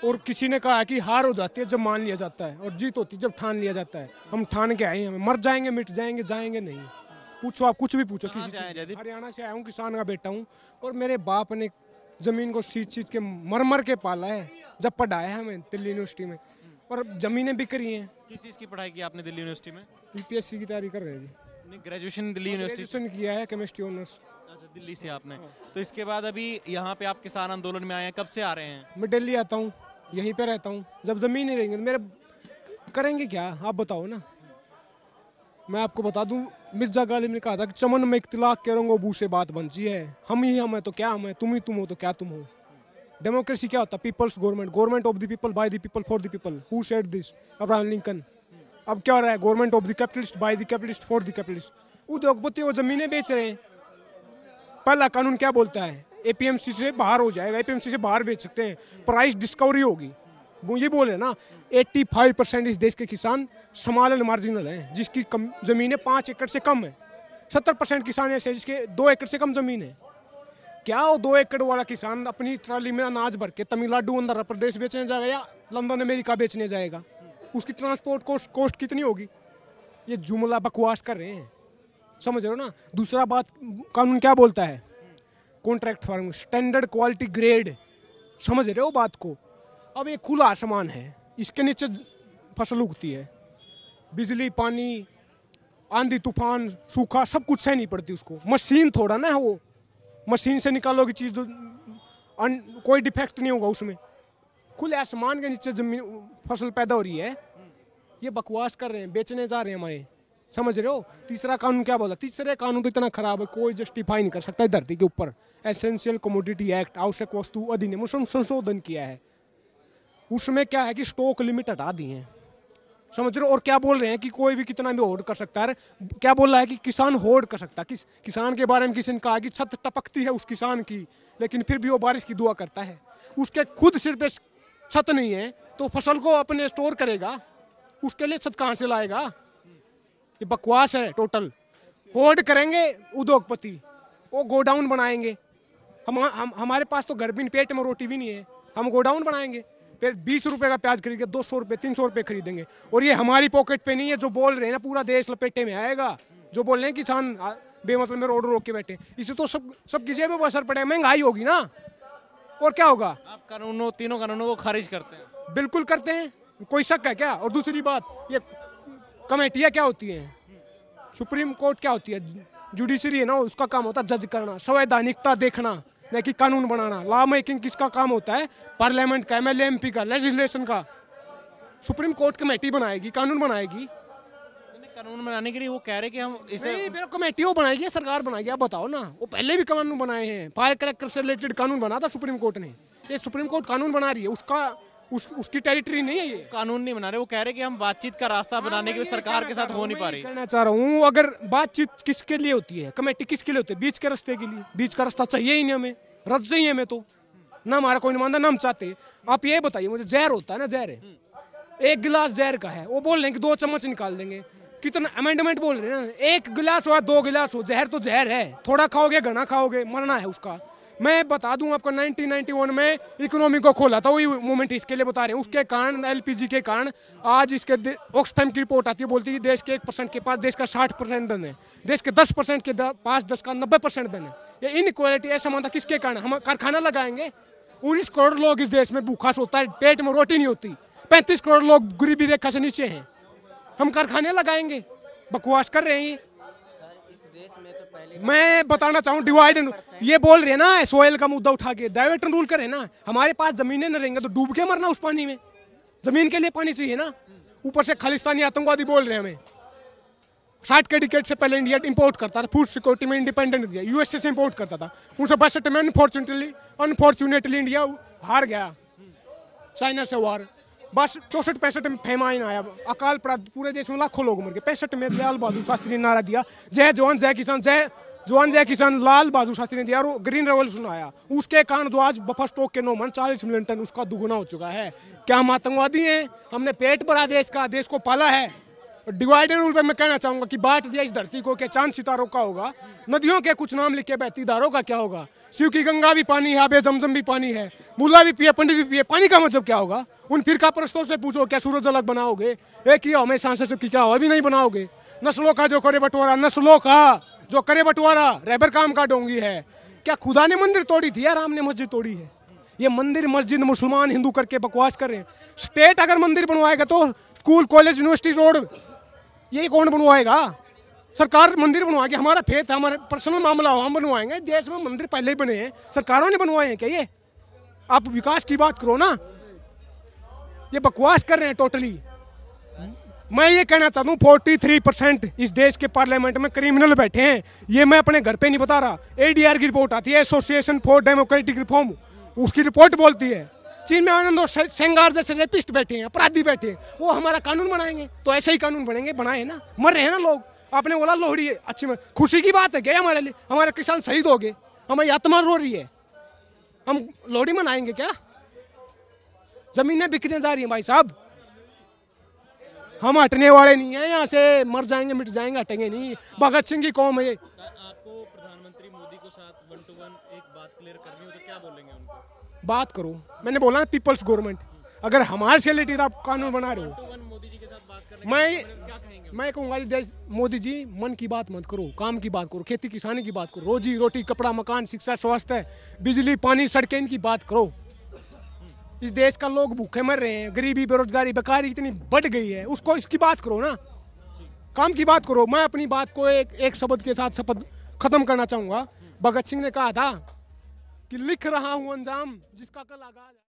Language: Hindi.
और किसी ने कहा कि हार हो जाती है जब मान लिया जाता है और जीत होती है जब ठान लिया जाता है। हम ठान के आए हैं, मर जाएंगे मिट जाएंगे जाएंगे नहीं। पूछो आप कुछ भी पूछो किसी चीज़। हरियाणा से आया हूँ, किसान का बेटा हूँ और मेरे बाप ने ज़मीन को सींच के मर मर के पाला है। जब पढ़ाया है हमें दिल्ली यूनिवर्सिटी में और ज़मीनें बिक रही हैं। किस चीज़ की पढ़ाई की आपने दिल्ली यूनिवर्सिटी में? यूपीएससी की तैयारी कर रहे हैं जी। नहीं, ग्रेजुएशन दिल्ली यूनिवर्सिटी ग्रेजुएशन किया है, केमिस्ट्री ऑनर्स। अच्छा, दिल्ली से आपने। तो इसके बाद अभी यहाँ पे आप किसान आंदोलन में आए हैं, कब से आ रहे हैं? मैं दिल्ली आता हूँ, यहीं पे रहता हूँ। जब ज़मीन नहीं रहेंगे तो मेरे करेंगे क्या, आप बताओ ना। मैं आपको बता दूं, मिर्जा गालिब ने कहा था कि चमन में इख्तिलाफ के रंगो बू से बात बनती है। हम ही हम है तो क्या हम है, तुम ही तुम हो तो क्या तुम हो। डेमोक्रेसी क्या होता है? Peoples government, government of the people by the people for the people. Who said this? Abraham Lincoln. अब क्या हो रहा है? Government of the capitalist by the capitalist for the capitalist. उद्योगपति वो जमीनें बेच रहे हैं। पहला कानून क्या बोलता है? एपीएमसी से बाहर हो जाएगा, एपीएमसी से बाहर बेच सकते हैं, प्राइस डिस्कवरी होगी। वो ये बोले ना 85% इस देश के किसान स्मॉल एंड मार्जिनल हैं, जिसकी कम ज़मीनें 5 एकड़ से कम है। 70% किसान ऐसे हैं जिसके 2 एकड़ से कम ज़मीन है। क्या वो 2 एकड़ वाला किसान अपनी ट्राली में अनाज भर के तमिलनाडु आंध्र प्रदेश बेचने जाएगा या लंदन अमेरिका बेचने जाएगा? उसकी ट्रांसपोर्ट कॉस्ट कितनी होगी? ये जुमला बकवास कर रहे हैं, समझ रहे हो ना। दूसरा बात, कानून क्या बोलता है? Contract farming, standard quality grade, समझ रहे हो बात को। अब ये खुला आसमान है, इसके नीचे फसल उगती है। बिजली, पानी, आंधी तूफान, सूखा, सब कुछ सहनी पड़ती उसको। मशीन थोड़ा ना है वो, मशीन से निकालोगी चीज़ तो कोई डिफेक्ट नहीं होगा उसमें। खुले आसमान के नीचे जमीन फसल पैदा हो रही है। ये बकवास कर रहे हैं, बेचने जा रहे हैं हमारे, समझ रहे हो। तीसरा कानून क्या बोला? तीसरा कानून तो इतना खराब है, कोई जस्टिफाई नहीं कर सकता धरती के ऊपर। एसेंशियल कमोडिटी एक्ट, आवश्यक वस्तु अधिनियम, उसमें संशोधन किया है। उसमें क्या है कि स्टॉक लिमिट हटा दी है, समझ रहे हो। और क्या बोल रहे हैं कि कोई भी कितना भी होल्ड कर सकता है। क्या बोल रहा है कि किसान होल्ड कर सकता है। किसान के बारे में किसी ने कहा कि छत टपकती है उस किसान की, लेकिन फिर भी वो बारिश की दुआ करता है। उसके खुद सिर पे छत नहीं है तो फसल को अपने स्टोर करेगा, उसके लिए छत कहाँ से लाएगा? ये बकवास है टोटल। होल्ड करेंगे उद्योगपति, वो गोडाउन बनाएंगे। हमारे पास तो घर भी नहीं, पेट में रोटी भी नहीं है, हम गोडाउन बनाएंगे। फिर 20 रुपए का प्याज खरीदेंगे, 200 रुपए 300 रुपए खरीदेंगे। और ये हमारी पॉकेट पे नहीं है। जो बोल रहे हैं ना पूरा देश लपेटे में आएगा, जो बोल रहे हैं किसान बेमतलब में रोड रोक के बैठे, इसे तो सब की जेब पे असर पड़ेगा, महंगाई होगी ना। और क्या होगा? आप तीनों कानूनों को खारिज करते हैं? बिल्कुल करते हैं, कोई शक है क्या? और दूसरी बात, ये कमेटियाँ क्या होती हैं? सुप्रीम कोर्ट क्या होती है? जुडिशरी है ना, उसका काम होता है जज करना, संवैधानिकता देखना, न कि कानून बनाना। लॉ मेकिंग किसका काम होता है? पार्लियामेंट का, एमएलए एमपी का, लेजिस्लेशन का। सुप्रीम कोर्ट कमेटी बनाएगी, कानून बनाएगी। कानून बनाने के लिए वो कह रहे कि हम इसे कमेटी वो बनाएगी, सरकार बनाएगी। आप बताओ ना, वो पहले भी कानून बनाए हैं। फायर क्रैकर से रिलेटेड कानून बना था सुप्रीम कोर्ट ने। ये सुप्रीम कोर्ट कानून बना रही है, उसकी टेरिटरी नहीं है ये। कानून नहीं बना रहे, वो कह रहे कि हम बातचीत का रास्ता बनाने की सरकार के साथ हो नहीं पा रही। कहना चाह रहा हूँ, अगर बातचीत किसके लिए होती है? कमेटी किसके लिए होती है? बीच के रास्ते के लिए। बीच का रास्ता चाहिए ही नहीं हमें, रद्द चाहिए हमें तो ना। हमारा कोई नहीं मानता ना हम चाहते। आप ये बताइए मुझे, जहर होता है ना, जहर है, 1 गिलास जहर का है, वो बोल रहे हैं कि 2 चम्मच निकाल देंगे। कितना अमेंडमेंट बोल रहे हैं ना, 1 गिलास हो 2 गिलास हो, जहर तो जहर है। थोड़ा खाओगे घना खाओगे, मरना है उसका। मैं बता दूं आपको, 1991 में इकोनॉमी को खोला था, वही मूवमेंट इसके लिए बता रहे हैं। उसके कारण, एलपीजी के कारण आज इसके ऑक्सफैम की रिपोर्ट आती है, बोलती है देश के 1% के पास देश का 60% धन है, देश के 10% के पास देश का 90% धन है। ये इनइक्वालिटी ऐसा मानता किसके कारण? हम कारखाना लगाएंगे, 19 करोड़ लोग इस देश में भूखा सोता है, पेट में रोटी नहीं होती, 35 करोड़ लोग गरीबी रेखा से नीचे हैं। हम कारखाने लगाएंगे? बकवास कर रहे हैं ये। मैं बताना चाहूँ, डिवाइड एंड, ये बोल रहे हैं ना सोयल का मुद्दा उठा के, डाइवर्ट एंड रूल करें ना। हमारे पास जमीनें न रहेंगे तो डूब के मरना उस पानी में। जमीन के लिए पानी चाहिए ना। ऊपर से खालिस्तानी आतंकवादी बोल रहे हैं हमें। 60 के डिकेड से पहले इंडिया इंपोर्ट करता था, फूड सिक्योरिटी में इंडिपेंडेंट दिया, यूएसए से इंपोर्ट करता था। 1962 में अनफॉर्चुनेटली इंडिया हार गया चाइना से वार। बस 64-65 में फेमाइन आया, अकाल पड़ा, पूरे देश में लाखों लोग मर गए। 65 में लाल बहादुर शास्त्री ने नारा दिया, जय जवान जय किसान, जय जवान जय किसान, लाल बहादुर शास्त्री ने दिया, और ग्रीन रेवोल्यूशन आया। उसके कारण जो आज बफर स्टॉक के नौमान 40 मिलियन टन, उसका दुगुना हो चुका है। क्या हम आतंकवादी हैं? हमने पेट भरा देश का, देश को पाला है। डिवाइड एंड रूल पे मैं कहना चाहूंगा कि बांट दिया इस धरती को, क्या चांद सितारों का होगा? नदियों के कुछ नाम लिख के बहती धारों का क्या होगा? शिव की गंगा भी पानी है, आबे जमजम भी पानी है, मुल्ला भी पिए पंडित भी पिए, पानी का मतलब क्या होगा? उन फिरका परस्तों से पूछो, क्या सूरज अलग बनाओगे? एक ही हमें सांसें की क्या हो, अभी नहीं बनाओगे। नस्लों का जो करे बंटवारा, नस्लों का जो करे बंटवारा, रहबर काम का डोंगी है। क्या खुदा ने मंदिर तोड़ी थी या राम ने मस्जिद तोड़ी है? ये मंदिर मस्जिद मुसलमान हिंदू करके बकवास कर रहे हैं। स्टेट अगर मंदिर बनवाएगा तो स्कूल कॉलेज यूनिवर्सिटी रोड यही कौन बनवाएगा? सरकार मंदिर बनवाएगी। हमारा फेथ है, हमारा पर्सनल मामला हो, हम बनवाएंगे। देश में मंदिर पहले ही बने हैं, सरकारों ने बनवाए हैं क्या? ये आप विकास की बात करो ना, ये बकवास कर रहे हैं टोटली। मैं ये कहना चाहता हूँ 43% इस देश के पार्लियामेंट में क्रिमिनल बैठे हैं। ये मैं अपने घर पे नहीं बता रहा, ADR की रिपोर्ट आती है, एसोसिएशन फॉर डेमोक्रेटिक रिफॉर्म, उसकी रिपोर्ट बोलती है। चीन में आनंद और सेंगार जैसे रेपिस्ट बैठे हैं, अपराधी बैठे हैं, वो हमारा कानून बनाएंगे तो ऐसे ही कानून बनेंगे। बनाए ना, मर रहे हैं ना लोग। आपने बोला लोहड़ी है, अच्छी में खुशी की बात है क्या हमारे लिए? हमारे किसान शहीद हो गए, हमारी आत्मा रो रही है, हम लोहड़ी मनाएंगे क्या? जमीनें बिकने जा रही हैं भाई साहब, हम हटने वाले नहीं हैं यहाँ से। मर जाएंगे मिट जाएंगे, हटेंगे नहीं। भगत सिंह की कौम है ये। आपको प्रधानमंत्री मोदी को साथ 1 to 1 एक बात क्लियर करनी हो तो क्या बोलेंगे उनको? बात करो, मैंने बोला ना पीपल्स गवर्नमेंट। अगर हमारे से रिलेटेड आप कानून बना रहे हो, 1 to 1 मोदी जी के साथ बात करने क्या कहेंगे? मैं कहूँगा देश मोदी जी मन की बात मत करो, काम की बात करो, खेती किसानी की बात करो, रोजी रोटी, कपड़ा, मकान, शिक्षा, स्वास्थ्य, बिजली, पानी, सड़कें, इनकी बात करो। इस देश का लोग भूखे मर रहे हैं, गरीबी, बेरोजगारी, बेकारी इतनी बढ़ गई है, उसको इसकी बात करो ना, काम की बात करो। मैं अपनी बात को एक शब्द के साथ शपथ खत्म करना चाहूँगा। भगत सिंह ने कहा था कि लिख रहा हूँ अंजाम जिसका कल आगाज।